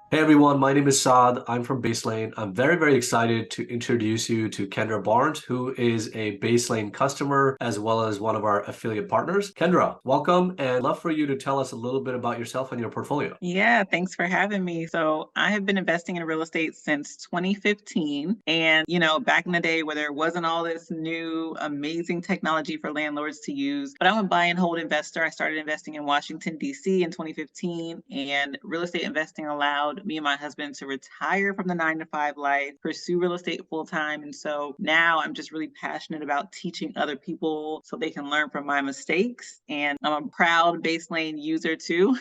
Hey everyone, my name is Saad. I'm from Baselane. I'm very excited to introduce you to Kendra Barnes, who is a Baselane customer as well as one of our affiliate partners. Kendra, welcome, and love for you to tell us a little bit about yourself and your portfolio. Yeah, thanks for having me. So, I have been investing in real estate since 2015. And, back in the day where there wasn't all this new amazing technology for landlords to use, but I'm a buy and hold investor. I started investing in Washington, D.C. in 2015, and real estate investing allowed me and my husband to retire from the 9 to 5 life, pursue real estate full time. And so now I'm just really passionate about teaching other people so they can learn from my mistakes. And I'm a proud Baselane user too.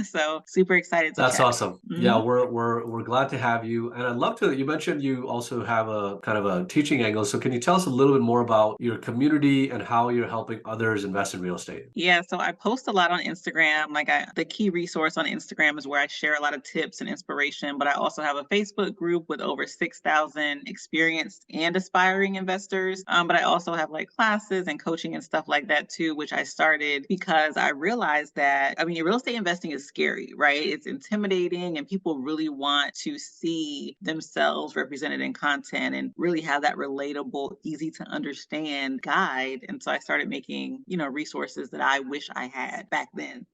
So super excited to That's chat. awesome. Yeah, Mhm. we're glad to have you. And I'd love to, you mentioned you also have a kind of a teaching angle. So can you tell us a little bit more about your community and how you're helping others invest in real estate? Yeah, so I post a lot on Instagram. The key resource on Instagram is where I share a lot of tips and inspiration. But I also have a Facebook group with over 6,000 experienced and aspiring investors. But I also have like classes and coaching and stuff like that too, which I started because I realized that, real estate investing is scary, right? It's intimidating, and people really want to see themselves represented in content and really have that relatable, easy to understand guide. And so I started making, resources that I wish I had back then.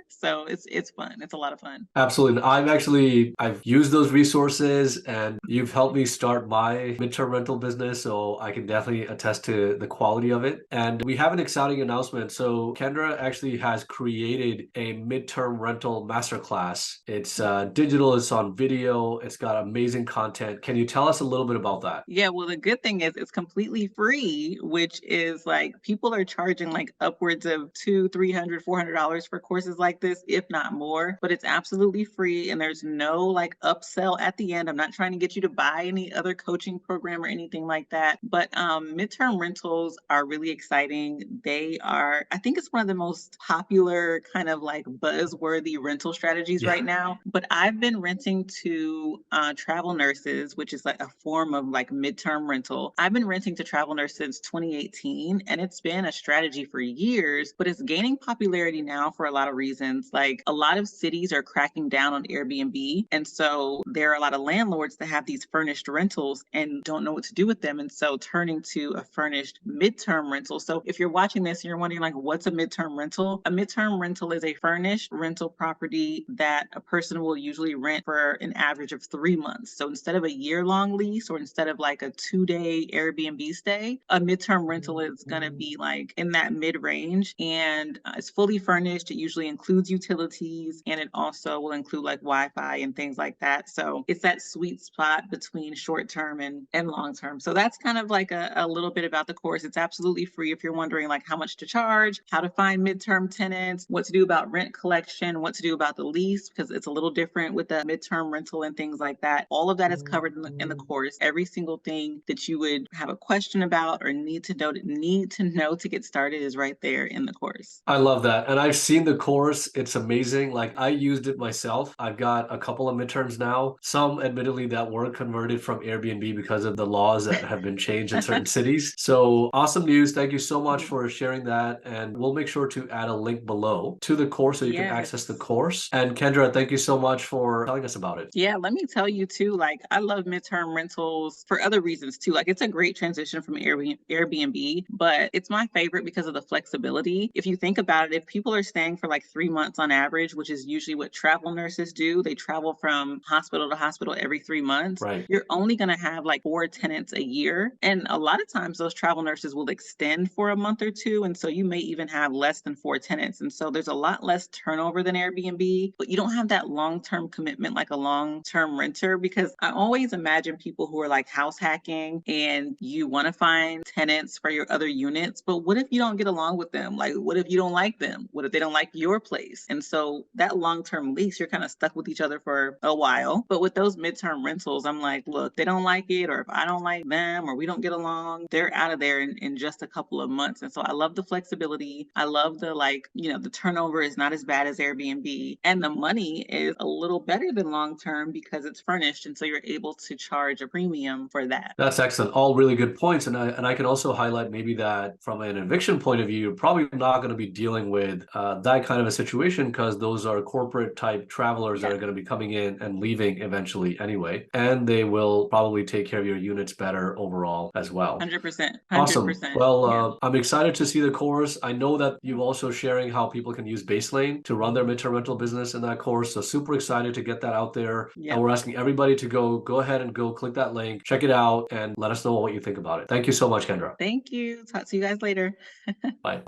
So it's fun. It's a lot of fun. Absolutely. I've used those resources and you've helped me start my midterm rental business. So I can definitely attest to the quality of it. And we have an exciting announcement. So Kendra actually has created a midterm rental masterclass. It's digital, it's on video, it's got amazing content. Can you tell us a little bit about that? Yeah, well, the good thing is it's completely free, which is like people are charging like upwards of two, $300, $400 for courses like this, if not more. But it's absolutely free, and there's no like upsell at the end. I'm not trying to get you to buy any other coaching program or anything like that. But midterm rentals are really exciting. They are, I think it's one of the most popular kind of like buzzworthy rental strategies Yeah. right now. But I've been renting to travel nurses, which is like a form of like midterm rental. I've been renting to travel nurses since 2018, and it's been a strategy for years, but it's gaining popularity now for a lot of reasons. Like a lot of cities are cracking down on Airbnb. And so there are a lot of landlords that have these furnished rentals and don't know what to do with them. And so turning to a furnished midterm rental. So if you're watching this and you're wondering, like, what's a midterm rental? A midterm rental is a furnished rental property that a person will usually rent for an average of 3 months. So instead of a year-long lease or instead of like a 2-day Airbnb stay, a midterm rental is going to be like in that mid-range, and it's fully furnished. It usually includes utilities, and it also will include like Wi-Fi and things like that. So it's that sweet spot between short-term and long-term. So that's kind of like a little bit about the course. It's absolutely free if you're wondering like how much to charge, how to find midterm tenants, what to do about rent collection, what to do about the lease, because it's a little different with the midterm rental and things like that. All of that is covered in the course. Every single thing that you would have a question about or need to know to get started is right there in the course. I love that. And I've seen the course. It's amazing. Like I used it myself. I've got a couple of midterms now, some admittedly that were converted from Airbnb because of the laws that have been changed in certain cities. So awesome news. Thank you so much for sharing that. And we'll make sure to add a link below to the course so you can access the Yes. course. And Kendra, thank you so much for telling us about it. Yeah, let me tell you too, like I love midterm rentals for other reasons too. Like it's a great transition from Airbnb, but it's my favorite because of the flexibility. If you think about it, if people are staying for like 3 months on average, which is usually what travel nurses do, they travel from hospital to hospital every 3 months. Right. You're only going to have like 4 tenants a year. And a lot of times those travel nurses will extend for a month or two. And so you may even have less than 4 tenants. And so there's a lot less turnover than Airbnb, but you don't have that long-term commitment like a long-term renter. Because I always imagine people who are like house hacking and you want to find tenants for your other units, but what if you don't get along with them? Like, what if you don't like them? What if they don't like your place? And so that long-term lease, you're kind of stuck with each other for a while. But with those midterm rentals, I'm like, look, they don't like it, or if I don't like them, or we don't get along, they're out of there in just a couple of months. And so I love the flexibility. I love the like, the turnover is not as bad as Airbnb, and the money is a little better than long term because it's furnished, and so you're able to charge a premium for that. That's excellent. All really good points. And I can also highlight maybe that from an eviction point of view, you're probably not going to be dealing with that kind of a situation because those are corporate type travelers that Yeah. are going to be coming in and leaving eventually anyway. And they will probably take care of your units better overall as well. 100%. Awesome. 100%. Well, Yeah. I'm excited to see the course. I know that you've also sharing how people can use Baselane to run their midterm rental business in that course. So super excited to get that out there. Yeah. And we're asking everybody to go ahead and go click that link, check it out, and let us know what you think about it. Thank you so much, Kendra. Thank you. Talk to you guys later. Bye.